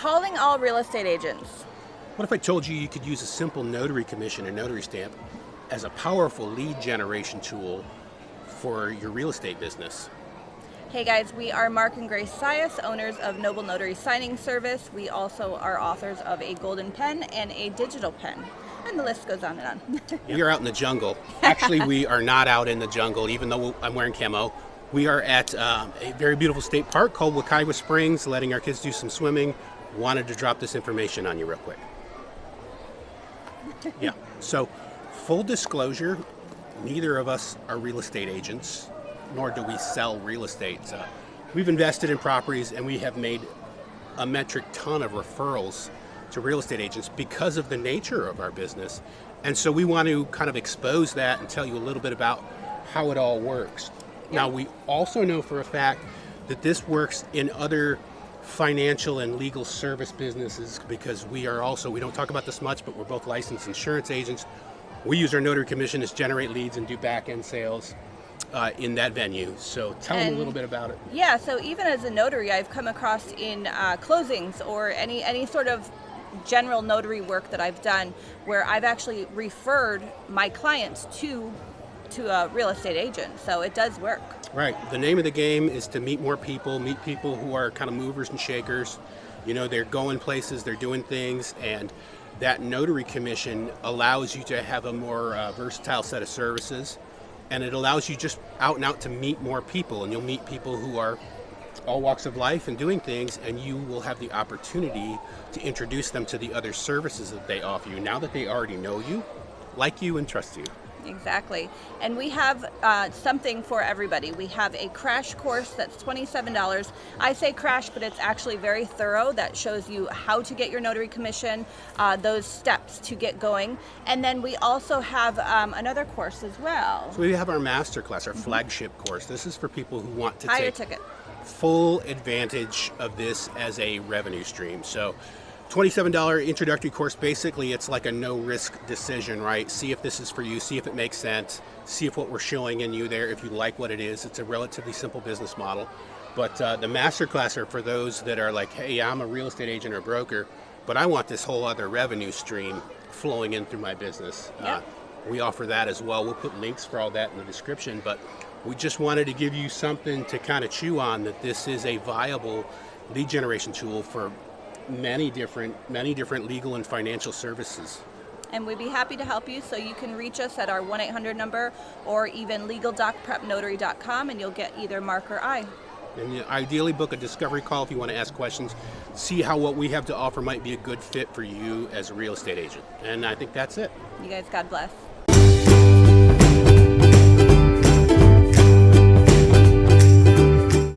Calling all real estate agents. What if I told you you could use a simple notary commission and notary stamp as a powerful lead generation tool for your real estate business? Hey guys, we are Mark and Grace Sias, owners of Noble Notary Signing Service. We also are authors of a golden pen and a digital pen. And the list goes on and on. We are out in the jungle. Actually, we are not out in the jungle, even though I'm wearing camo. We are at a very beautiful state park called Wekiwa Springs, letting our kids do some swimming. Wanted to drop this information on you real quick. Yeah, so full disclosure, neither of us are real estate agents, nor do we sell real estate. We've invested in properties and we have made a metric ton of referrals to real estate agents because of the nature of our business. And so we want to kind of expose that and tell you a little bit about how it all works. Now, we also know for a fact that this works in other financial and legal service businesses because we don't talk about this much, but we're both licensed insurance agents. We use our notary commission to generate leads and do back-end sales in that venue. So tell them a little bit about it. Yeah, so even as a notary, I've come across in closings or any sort of general notary work that I've done where I've actually referred my clients to a real estate agent. So it does work. Right. The name of the game is to meet more people, meet people who are kind of movers and shakers. You know, they're going places, they're doing things, and that notary commission allows you to have a more versatile set of services, and it allows you just out and out to meet more people, and you'll meet people who are all walks of life and doing things, and you will have the opportunity to introduce them to the other services that they offer you now that they already know you, like you, and trust you. Exactly. And we have something for everybody. We have a crash course that's $27. I say crash, but it's actually very thorough. That shows you how to get your notary commission, those steps to get going. And then we also have another course as well. So we have our master class, our flagship course. This is for people who want to Higher take ticket. full advantage of this as a revenue stream. So $27 introductory course, basically it's like a no-risk decision, right? See if this is for you, see if it makes sense, see if what we're showing in you there, if you like what it is. It's a relatively simple business model. But the masterclass are for those that are like, hey, I'm a real estate agent or broker, but I want this whole other revenue stream flowing in through my business. Yep. We offer that as well. We'll put links for all that in the description, but we just wanted to give you something to kind of chew on, that this is a viable lead generation tool for many different legal and financial services. And we'd be happy to help you, so you can reach us at our 1-800 number or even legaldocprepnotary.com, and you'll get either Mark or I. And you ideally book a discovery call if you want to ask questions, see how what we have to offer might be a good fit for you as a real estate agent. And I think that's it. You guys, God bless.